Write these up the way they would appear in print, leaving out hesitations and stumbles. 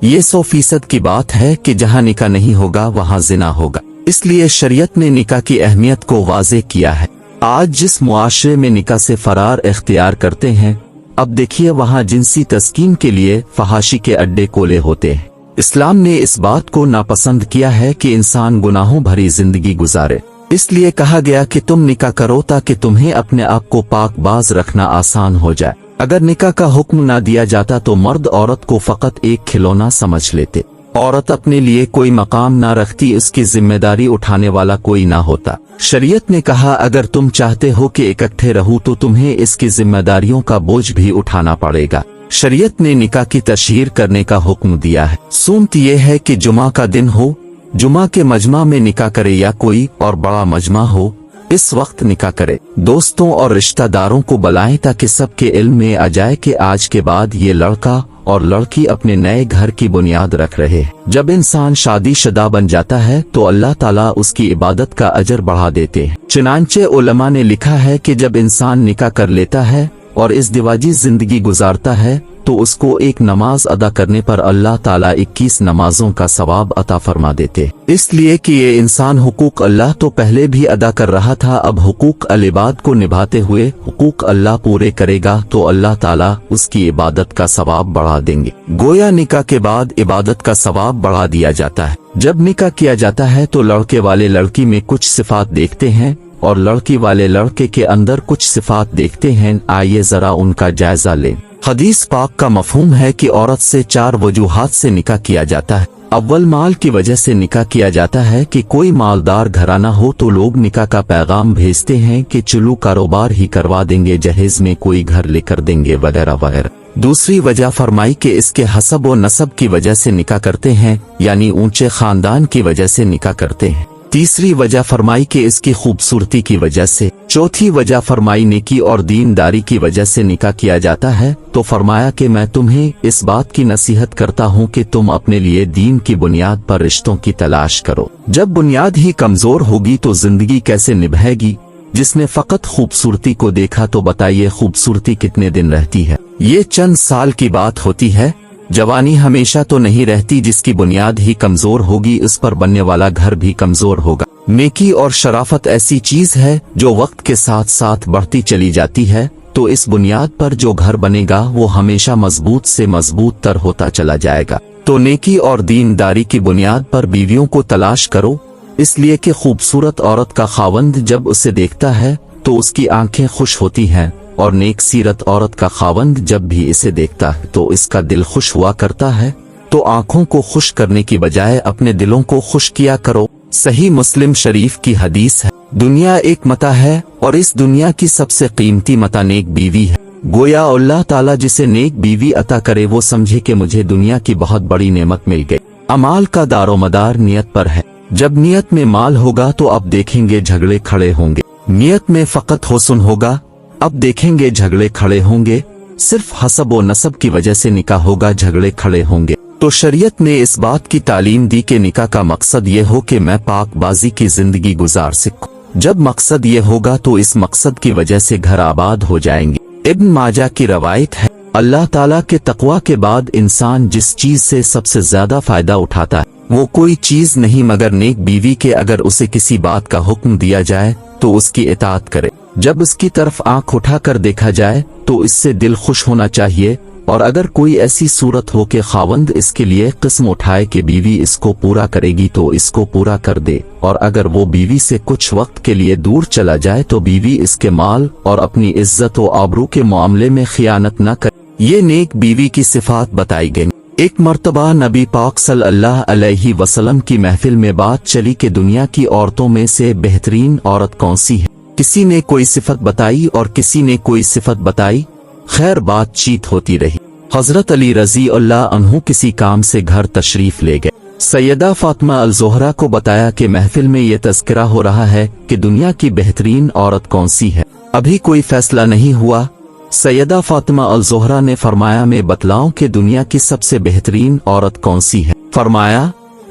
یہ 100% کی بات ہے کہ جہاں نکاح نہیں ہوگا وہاں زنا ہوگا، اس لیے شریعت نے نکاح کی اہمیت کو واضح کیا ہے۔ آج جس معاشرے میں نکاح سے فرار اختیار کرتے ہیں، اب دیکھیے وہاں جنسی تسکین کے لیے فحاشی کے اڈے کھولے ہوتے ہیں۔ اسلام نے اس بات کو ناپسند کیا ہے کہ انسان گناہوں بھری زندگی گزارے، اس لیے کہا گیا کہ تم نکاح کرو تاکہ تمہیں اپنے آپ کو پاک باز رکھنا آسان ہو جائے۔ اگر نکاح کا حکم نہ دیا جاتا تو مرد عورت کو فقط ایک کھلونا سمجھ لیتے، عورت اپنے لیے کوئی مقام نہ رکھتی، اس کی ذمہ داری اٹھانے والا کوئی نہ ہوتا۔ شریعت نے کہا اگر تم چاہتے ہو کہ اکٹھے رہو تو تمہیں اس کی ذمہ داریوں کا بوجھ بھی اٹھانا پڑے گا۔ شریعت نے نکاح کی تشہیر کرنے کا حکم دیا ہے۔ سنت یہ ہے کہ جمعہ کا دن ہو، جمعہ کے مجمع میں نکاح کرے یا کوئی اور بڑا مجمع ہو، اس وقت نکاح کرے۔ دوستوں اور رشتہ داروں کو بلائیں تاکہ سب کے علم میں آ جائے کہ آج کے بعد یہ لڑکا اور لڑکی اپنے نئے گھر کی بنیاد رکھ رہے ہیں۔ جب انسان شادی شدہ بن جاتا ہے تو اللہ تعالیٰ اس کی عبادت کا اجر بڑھا دیتے ہیں۔ چنانچہ علماء نے لکھا ہے کہ جب انسان نکاح کر لیتا ہے اور ازدواجی زندگی گزارتا ہے تو اس کو ایک نماز ادا کرنے پر اللہ تعالیٰ 21 نمازوں کا ثواب عطا فرما دیتے، اس لیے کہ یہ انسان حقوق اللہ تو پہلے بھی ادا کر رہا تھا، اب حقوق العباد کو نبھاتے ہوئے حقوق اللہ پورے کرے گا تو اللہ تعالیٰ اس کی عبادت کا ثواب بڑھا دیں گے۔ گویا نکاح کے بعد عبادت کا ثواب بڑھا دیا جاتا ہے۔ جب نکاح کیا جاتا ہے تو لڑکے والے لڑکی میں کچھ صفات دیکھتے ہیں اور لڑکی والے لڑکے کے اندر کچھ صفات دیکھتے ہیں، آئیے ذرا ان کا جائزہ لیں۔ حدیث پاک کا مفہوم ہے کہ عورت سے 4 وجوہات سے نکاح کیا جاتا ہے۔ اول مال کی وجہ سے نکاح کیا جاتا ہے کہ کوئی مالدار گھرانہ ہو تو لوگ نکاح کا پیغام بھیجتے ہیں کہ چلو کاروبار ہی کروا دیں گے، جہیز میں کوئی گھر لے کر دیں گے وغیرہ وغیرہ۔ دوسری وجہ فرمائی کہ اس کے حسب و نسب کی وجہ سے نکاح کرتے ہیں، یعنی اونچے خاندان کی وجہ سے نکاح کرتے ہیں۔ تیسری وجہ فرمائی کہ اس کی خوبصورتی کی وجہ سے۔ چوتھی وجہ فرمائی نیکی اور دینداری کی وجہ سے نکاح کیا جاتا ہے، تو فرمایا کہ میں تمہیں اس بات کی نصیحت کرتا ہوں کہ تم اپنے لیے دین کی بنیاد پر رشتوں کی تلاش کرو۔ جب بنیاد ہی کمزور ہوگی تو زندگی کیسے نبھے گی؟ جس نے فقط خوبصورتی کو دیکھا تو بتائیے خوبصورتی کتنے دن رہتی ہے؟ یہ چند سال کی بات ہوتی ہے۔ جوانی ہمیشہ تو نہیں رہتی، جس کی بنیاد ہی کمزور ہوگی اس پر بننے والا گھر بھی کمزور ہوگا۔ نیکی اور شرافت ایسی چیز ہے جو وقت کے ساتھ ساتھ بڑھتی چلی جاتی ہے، تو اس بنیاد پر جو گھر بنے گا وہ ہمیشہ مضبوط سے مضبوط تر ہوتا چلا جائے گا۔ تو نیکی اور دینداری کی بنیاد پر بیویوں کو تلاش کرو، اس لیے کہ خوبصورت عورت کا خاوند جب اسے دیکھتا ہے تو اس کی آنکھیں خوش ہوتی ہیں، اور نیک سیرت عورت کا خاوند جب بھی اسے دیکھتا ہے تو اس کا دل خوش ہوا کرتا ہے۔ تو آنکھوں کو خوش کرنے کی بجائے اپنے دلوں کو خوش کیا کرو۔ صحیح مسلم شریف کی حدیث ہے، دنیا ایک متاع ہے اور اس دنیا کی سب سے قیمتی متاع نیک بیوی ہے۔ گویا اللہ تعالیٰ جسے نیک بیوی عطا کرے وہ سمجھے کہ مجھے دنیا کی بہت بڑی نعمت مل گئی۔ اعمال کا دار و مدار نیت پر ہے۔ جب نیت میں مال ہوگا تو اب دیکھیں گے جھگڑے کھڑے ہوں گے، نیت میں فقط حسن ہوگا اب دیکھیں گے جھگڑے کھڑے ہوں گے، صرف حسب و نسب کی وجہ سے نکاح ہوگا جھگڑے کھڑے ہوں گے۔ تو شریعت نے اس بات کی تعلیم دی کہ نکاح کا مقصد یہ ہو کہ میں پاک بازی کی زندگی گزار سکوں۔ جب مقصد یہ ہوگا تو اس مقصد کی وجہ سے گھر آباد ہو جائیں گے۔ ابن ماجہ کی روایت ہے، اللہ تعالیٰ کے تقوی کے بعد انسان جس چیز سے سب سے زیادہ فائدہ اٹھاتا ہے وہ کوئی چیز نہیں مگر نیک بیوی کے اگر اسے کسی بات کا حکم دیا جائے تو اس کی اطاعت کرے۔ جب اس کی طرف آنکھ اٹھا کر دیکھا جائے تو اس سے دل خوش ہونا چاہیے، اور اگر کوئی ایسی صورت ہو کہ خاوند اس کے لیے قسم اٹھائے کہ بیوی اس کو پورا کرے گی تو اس کو پورا کر دے، اور اگر وہ بیوی سے کچھ وقت کے لیے دور چلا جائے تو بیوی اس کے مال اور اپنی عزت و آبرو کے معاملے میں خیانت نہ کرے۔ یہ نیک بیوی کی صفات بتائی گئی۔ ایک مرتبہ نبی پاک صلی اللہ علیہ وسلم کی محفل میں بات چلی کہ دنیا کی عورتوں میں سے بہترین عورت کون سی ہے؟ کسی نے کوئی صفت بتائی اور کسی نے کوئی صفت بتائی، خیر بات چیت ہوتی رہی۔ حضرت علی رضی اللہ عنہ کسی کام سے گھر تشریف لے گئے۔ سیدہ فاطمہ الزہرا کو بتایا کہ محفل میں یہ تذکرہ ہو رہا ہے کہ دنیا کی بہترین عورت کون سی ہے، ابھی کوئی فیصلہ نہیں ہوا۔ سیدہ فاطمہ الزہرا نے فرمایا میں بتلاؤں کہ دنیا کی سب سے بہترین عورت کون سی ہے؟ فرمایا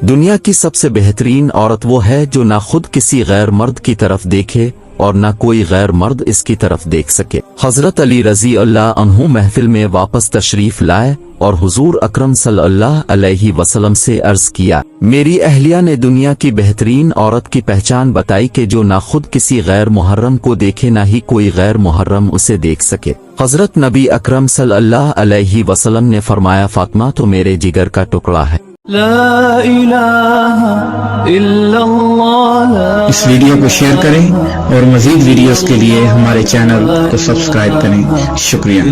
دنیا کی سب سے بہترین عورت وہ ہے جو نہ خود کسی غیر مرد کی طرف دیکھے اور نہ کوئی غیر مرد اس کی طرف دیکھ سکے۔ حضرت علی رضی اللہ عنہ محفل میں واپس تشریف لائے اور حضور اکرم صلی اللہ علیہ وسلم سے عرض کیا، میری اہلیہ نے دنیا کی بہترین عورت کی پہچان بتائی کہ جو نہ خود کسی غیر محرم کو دیکھے نہ ہی کوئی غیر محرم اسے دیکھ سکے۔ حضرت نبی اکرم صلی اللہ علیہ وسلم نے فرمایا، فاطمہ تو میرے جگر کا ٹکڑا ہے۔ لا الہ الا اللہ۔ اس ویڈیو کو شیئر کریں اور مزید ویڈیوز کے لیے ہمارے چینل کو سبسکرائب کریں۔ شکریہ۔